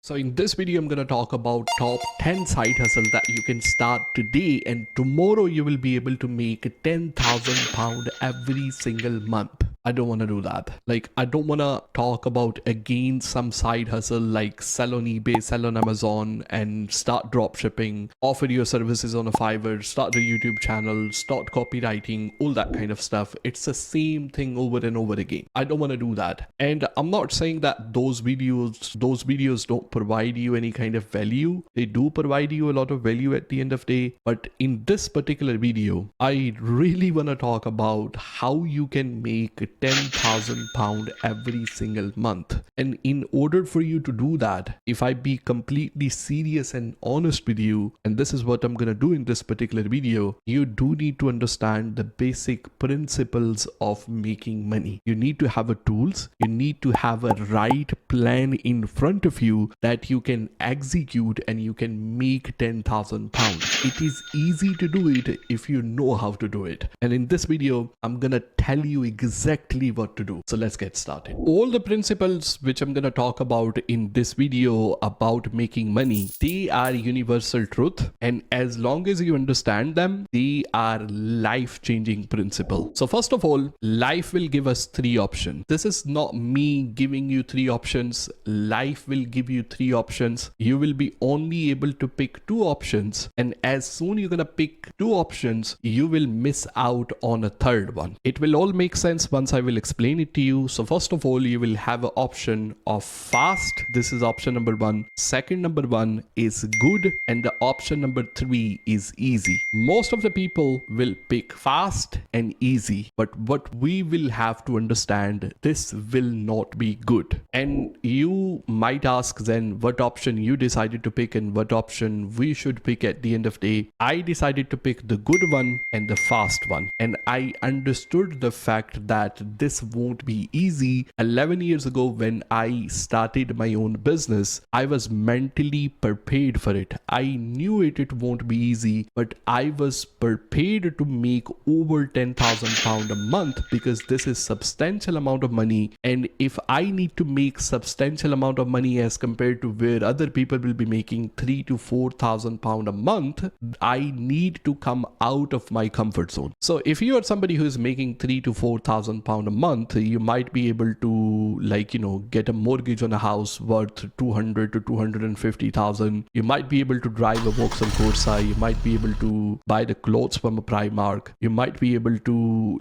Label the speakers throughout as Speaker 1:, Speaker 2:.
Speaker 1: So in this video, I'm going to talk about top 10 side hustle that you can start today, and tomorrow you will be able to make £10,000 every single month. I don't want to do that. I don't want to talk about again some side hustle like sell on eBay, sell on Amazon and start dropshipping, offer your services on a Fiverr, start a YouTube channel, start copywriting, all that kind of stuff. It's the same thing over and over again. I don't want to do that. And I'm not saying that those videos don't provide you any kind of value. They do provide you a lot of value at the end of the day. But in this particular video, I really want to talk about how you can make £10,000 every single month. And in order for you to do that, if I be completely serious and honest with you, and this is what I'm going to do in this particular video, you do need to understand the basic principles of making money. You need to have a tools. You need to have a right plan in front of you that you can execute and you can make £10,000. It is easy to do it if you know how to do it. And in this video, I'm going to tell you exactly what to do. So let's get started. All the principles which I'm going to talk about in this video about making money, they are universal truth. And as long as you understand them, they are life-changing principle. So first of all, life will give us three options. This is not me giving you three options. Life will give you three options. You will be only able to pick two options. And as soon you're going to pick two options, you will miss out on a third one. It will all make sense once I will explain it to you. So first of all, you will have an option of fast. This is option number one. Second number one is good. And the option number three is easy. Most of the people will pick fast and easy. But what we will have to understand, this will not be good. And you might ask then what option you decided to pick and what option we should pick at the end of the day. I decided to pick the good one and the fast one. And I understood the fact that this won't be easy. 11 years ago when I started my own business, I was mentally prepared for it. I knew it won't be easy, but I was prepared to make over £10,000 a month because this is substantial amount of money. And if I need to make substantial amount of money as compared to where other people will be making £3,000 to £4,000 a month, I need to come out of my comfort zone. So if you are somebody who is making £3,000 to £4,000 a month, you might be able to get a mortgage on a house worth 200 to 250,000. You might be able to drive a Vauxhall Corsa. You might be able to buy the clothes from a Primark. You might be able to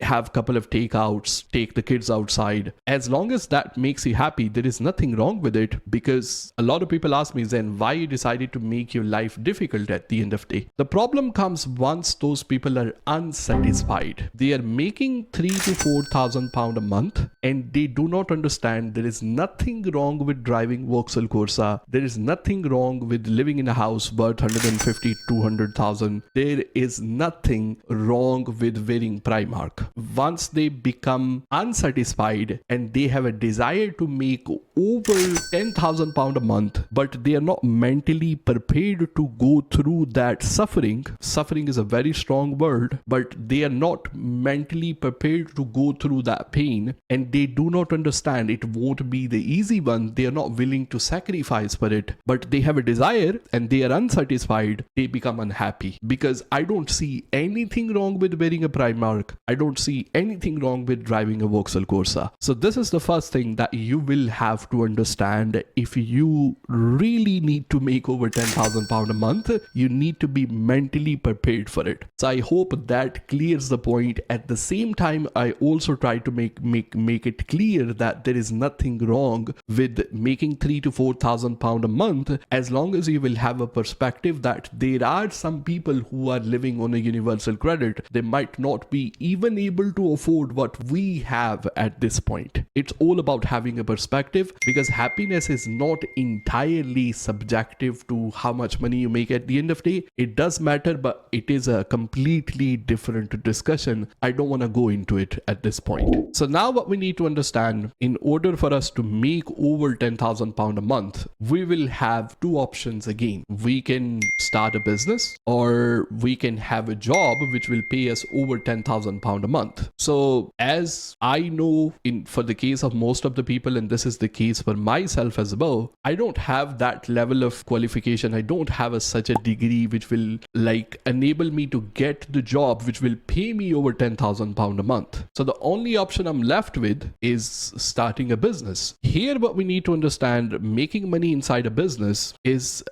Speaker 1: have a couple of takeouts, take the kids outside. As long as that makes you happy, there is nothing wrong with it, because a lot of people ask me then why you decided to make your life difficult at the end of the day. The problem comes once those people are unsatisfied. They are making £3,000 to £4,000 a month and they do not understand there is nothing wrong with driving Vauxhall Corsa. There is nothing wrong with living in a house worth 150 200,000. There is nothing wrong with wearing Primark. Once they become unsatisfied and they have a desire to make over £10,000 a month, but they are not mentally prepared to go through that suffering. Suffering is a very strong word, but they are not mentally prepared to go through that pain, and they do not understand it won't be the easy one. They are not willing to sacrifice for it, but they have a desire and they are unsatisfied. They become unhappy, because I don't see anything wrong with wearing a Primark. I don't see anything wrong with driving a Vauxhall Corsa. So this is the first thing that you will have to understand. If you really need to make over £10,000 a month, you need to be mentally prepared for it. So I hope that clears the point. At the same time, I also try to make it clear that there is nothing wrong with making £3,000 to £4,000 a month, as long as you will have a perspective that there are some people who are living on a universal credit. They might not be even able to afford what we have at this point. It's all about having a perspective, because happiness is not entirely subjective to how much money you make at the end of the day. It does matter, but it is a completely different discussion. I don't want to go into it. it at this point. So now what we need to understand, in order for us to make over £10,000 a month, we will have two options again. We can start a business, or we can have a job which will pay us over £10,000 a month. So as I know, for the case of most of the people, and this is the case for myself as well, I don't have that level of qualification. I don't have such a degree which will like enable me to get the job which will pay me over £10,000 a month. So the only option I'm left with is starting a business. Here what we need to understand, making money inside a business is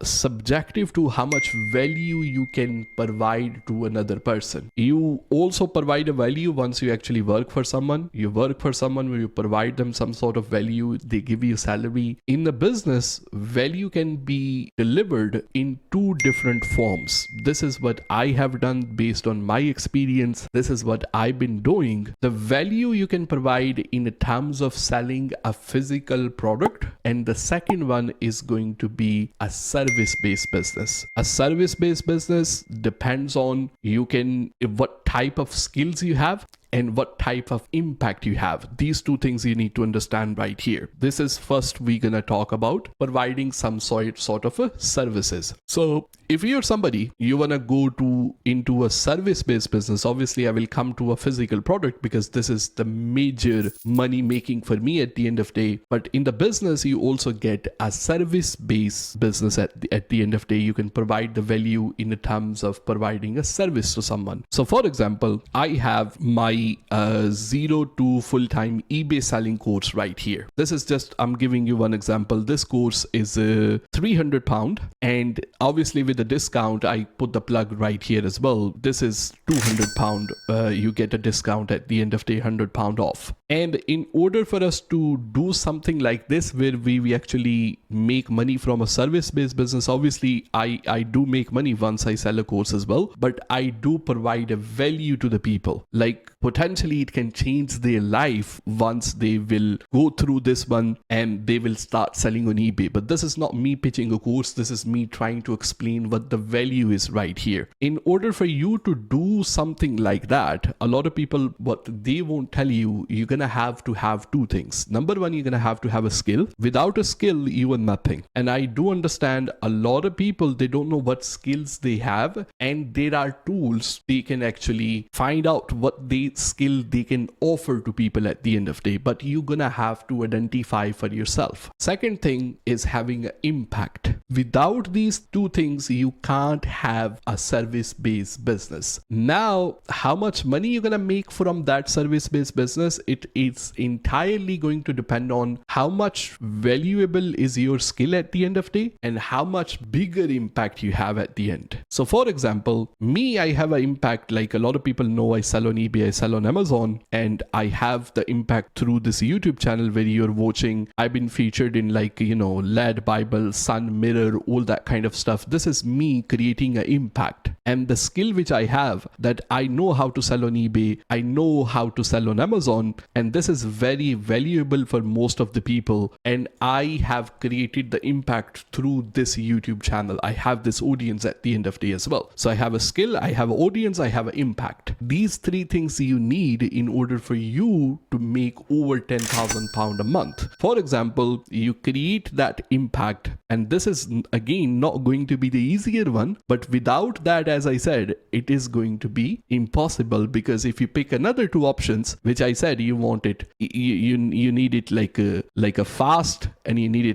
Speaker 1: subjective to how much value you can provide to another person. You also provide a value once you actually work for someone. You work for someone where you provide them some sort of value, they give you salary. In the business, value can be delivered in two different forms. This is what I have done based on my experience. This is what I've been doing. The value you can provide in terms of selling a physical product, and the second one is going to be a service-based business. A service-based business depends on what type of skills you have and what type of impact you have. These two things you need to understand right here. This is first we're gonna talk about providing some sort of a services. So if you're somebody, you wanna go into a service-based business, obviously I will come to a physical product because this is the major money making for me at the end of the day. But in the business, you also get a service-based business at the end of the day. You can provide the value in the terms of providing a service to someone. So for example, I have my 0 to full-time eBay selling course right here. This is just, I'm giving you one example. This course is £300, and obviously with the discount, I put the plug right here as well. This is £200. You get a discount at the end of the day, £100 off. And in order for us to do something like this, where we actually make money from a service-based business, obviously I do make money once I sell a course as well, but I do provide a value to the people. Like potentially it can change their life once they will go through this one and they will start selling on eBay. But this is not me pitching a course. This is me trying to explain what the value is right here. In order for you to do something like that, a lot of people, what they won't tell you, you're gonna have to have two things. Number one, you're gonna have to have a skill. Without a skill, you are nothing. And I do understand a lot of people, they don't know what skills they have, and there are tools they can actually find out what skill they can offer to people at the end of the day, but you're gonna have to identify for yourself. Second thing is having an impact. Without these two things, you can't have a service-based business. Now, how much money you're gonna make from that service-based business, it's entirely going to depend on how much valuable is your skill at the end of the day and how much bigger impact you have at the end. So for example, me, I have an impact. Like a lot of people know, I sell on eBay, I sell on Amazon, and I have the impact through this YouTube channel where you're watching. I've been featured in like, LED Bible, Sun, Mirror, all that kind of stuff. This is me creating an impact. And the skill which I have, that I know how to sell on eBay, I know how to sell on Amazon, and this is very valuable for most of the people. And I have created the impact through this YouTube channel. I have this audience at the end of the day as well. So I have a skill, I have an audience, I have an impact. These three things you need in order for you to make over £10,000 a month. For example, you create that impact, and this is again not going to be the easier one, but without that, as I said, it is going to be impossible, because if you pick another two options, which I said you want it, you need it like a fast, and you need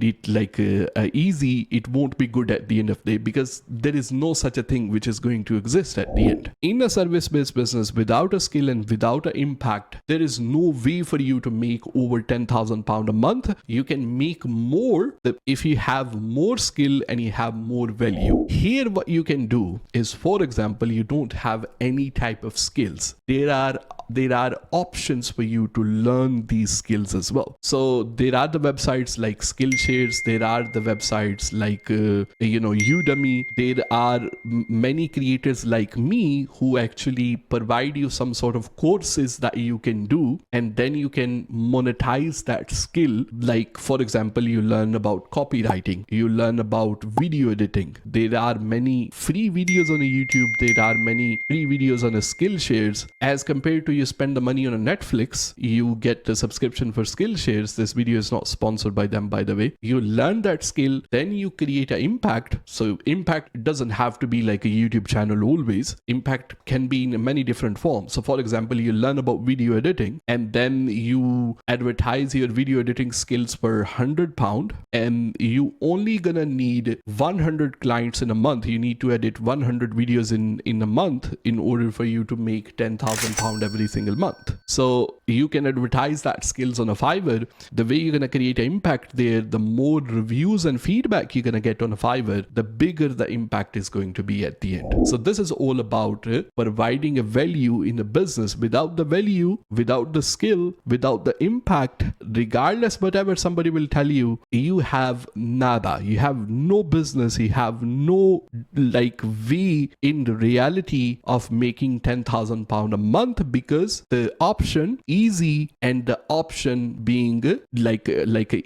Speaker 1: it like a easy, it won't be good at the end of the day, because there is no such a thing which is going to exist at the end. In a service-based business, without a skill and without an impact, there is no way for you to make over £10,000 a month. You can make more if you have more skill and you have more value. Here what you can do is, for example, you don't have any type of skills. There are options for you to learn these skills as well. So there are the websites like Skillshares, there are the websites like Udemy. There are many creators like me who actually provide you some sort of courses that you can do, and then you can monetize that skill. Like for example, you learn about copywriting, you learn about video editing. There are many free videos on YouTube. There are many free videos on a Skillshares. As compared to you spend the money on a Netflix, you get the subscription for Skillshares. This video is not sponsored by them, by the way. You learn that skill, then you create an impact. So impact doesn't have to be like a YouTube channel always. Impact can be in many different forms. So for example, you learn about video editing and then you advertise your video editing skills for £100, and you only gonna need 100 clients in a month. You need to edit 100 videos in a month in order for you to make £10,000 every single month. So you can advertise that skills on a Fiverr. The way you're gonna create an impact there, the more reviews and feedback you're gonna get on a Fiverr, the bigger the impact is going to be at the end. So this is all about providing a value in a business. Without the value, without the skill, without the impact, regardless whatever somebody will tell you, you have nada. You have no business. You have no way in the reality of making £10,000 a month, because the option easy and the option being like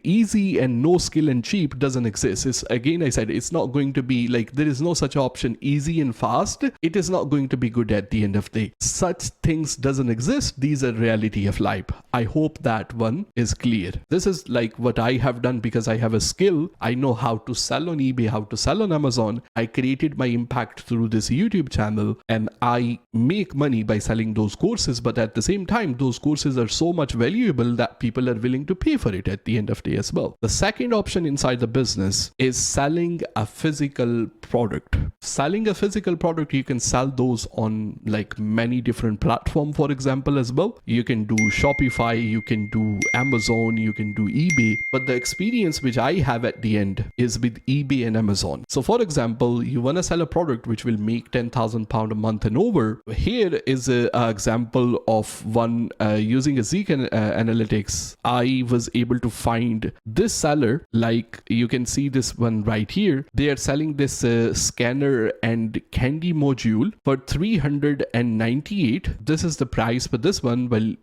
Speaker 1: easy and no skill and cheap doesn't exist. It's, again, I said it's not going to be like, there is no such option easy and fast. It is not going to be good at the end of the day. Such things doesn't exist. These are reality of life. I hope that one is clear. This is like what I have done because I have a skill. I know how to sell on eBay, how to sell on Amazon. I created my impact through this YouTube channel and I make money by selling those courses. But at the same time, those courses are so much valuable that people are willing to pay for it at the end of the day as well. The second option inside the business is selling a physical product. Selling a physical product, you can sell those on like many different platforms, for example, as well. You can do Shopify, you can do Amazon, you can do eBay. But the experience which I have at the end is with eBay and Amazon. So for example, you want to sell a product which will make £10,000 a month and over. Here is an example of one using a Zik Analytics. I was able to find this seller, like you can see this one right here. They are selling this scanner and candy module for $398. This is the price for this one. Well,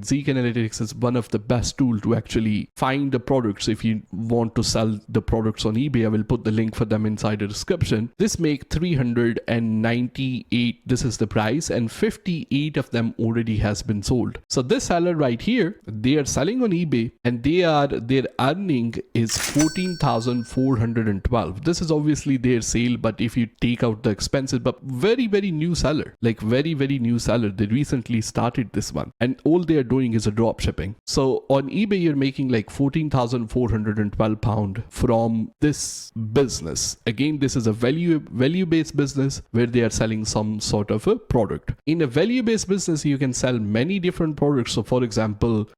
Speaker 1: Zik Analytics is one of the best tools to actually find the products. If you want to sell the products on eBay, I will put the link for them inside the description. This make 398. This is the price, and 58 of them already has been sold. So this seller right here, they are selling on eBay and their earning is 14,412. This is obviously their sale, but if you take out the expenses, but very new seller, like very new seller. They recently started this one and all they are doing is a drop shipping. So on eBay, you're making like £14,412 from this business. Again, this is a value-based business where they are selling some sort of a product. In a value-based business, you can sell many different products. So for example,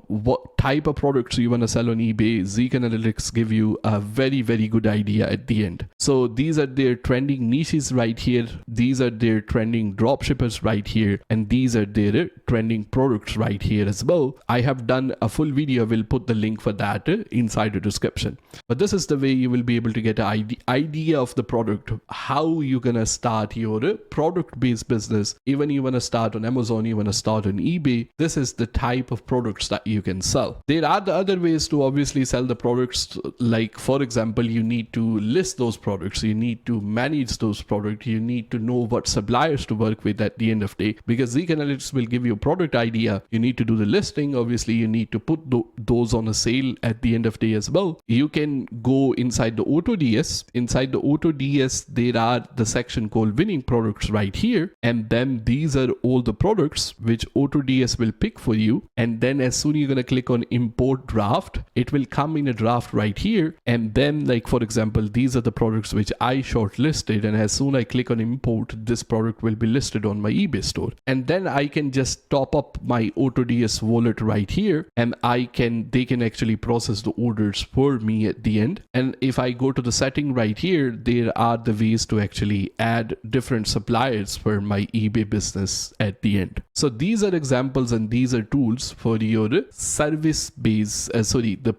Speaker 1: what type of products you want to sell on eBay, Zik Analytics give you a very good idea at the end. So these are their trending niches right here. These are their trending drop shippers right here. And these are their trending products right here as well. I have done a full video. I will put the link for that inside the description. But this is the way you will be able to get an idea of the product, how you're going to start your product-based business. Even you want to start on Amazon, you want to start on eBay. This is the type of products that you can sell. There are the other ways to obviously sell the products. Like for example, you need to list those products. You need to manage those products. You need to know what suppliers to work with at the end of the day, because Zik Analytics will give you a product idea. You need to do the listing. Obviously, you need to put those on a sale at the end of the day as well. You can go inside the AutoDS. Inside the AutoDS, there are the section called winning products right here. And then these are all the products which AutoDS will pick for you. And then as soon as you're going to click on import draft, it will come in a draft right here. And then like, for example, these are the products which I shortlisted. And as soon as I click on import, this product will be listed on my eBay store. And then I can just top up my AutoDS wallet right here. And they can actually process the orders for me at the end. And if I go to the setting right here, there are the ways to actually add different suppliers for my eBay business at the end. So these are examples examples and these are tools for your the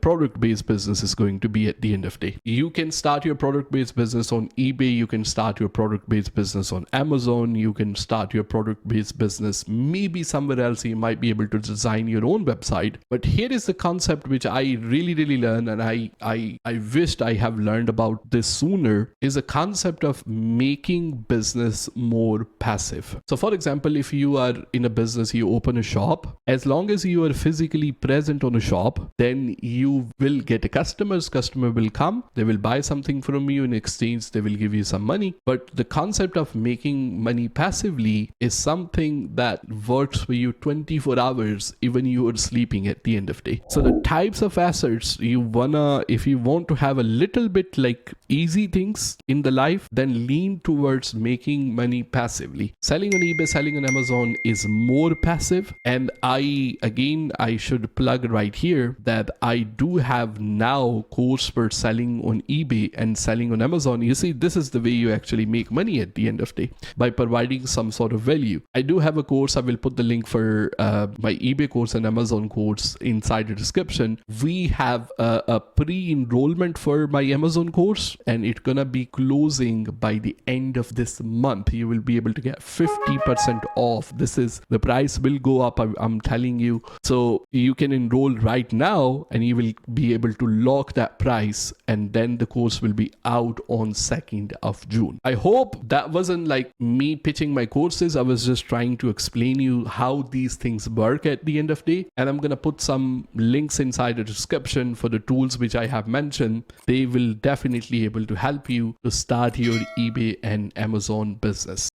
Speaker 1: product-based business is going to be at the end of the day. You can start your product-based business on eBay. You can start your product-based business on Amazon. You can start your product-based business maybe somewhere else. You might be able to design your own website. But here is the concept which I really learned, and I wished I have learned about this sooner, is a concept of making business more passive. So for example, if you are in a business, you open a shop, as long as you are physically present on a shop, then you will get customers. Customer will come, they will buy something from you. In exchange, they will give you some money. But the concept of making money passively is something that works for you 24 hours, even you are sleeping at the end of the day. So the types of assets if you want to have a little bit like easy things in the life, then lean towards making money passively. Selling on eBay, selling on Amazon is more passive. And I should plug right here that I do have now course for selling on eBay and selling on Amazon. You see, this is the way you actually make money at the end of the day, by providing some sort of value. I do have a course. I will put the link for my eBay course and Amazon course inside the description. We have a pre-enrollment for my Amazon course, and it's gonna be closing by the end of this month. You will be able to get 50% off. The price will go up, I'm telling you. So you can enroll right now and you will be able to lock that price, and then the course will be out on 2nd of June. I hope that wasn't like me pitching my courses. I was just trying to explain you how these things work at the end of the day. And I'm gonna put some links inside the description for the tools which I have mentioned. They will definitely able to help you to start your eBay and Amazon business.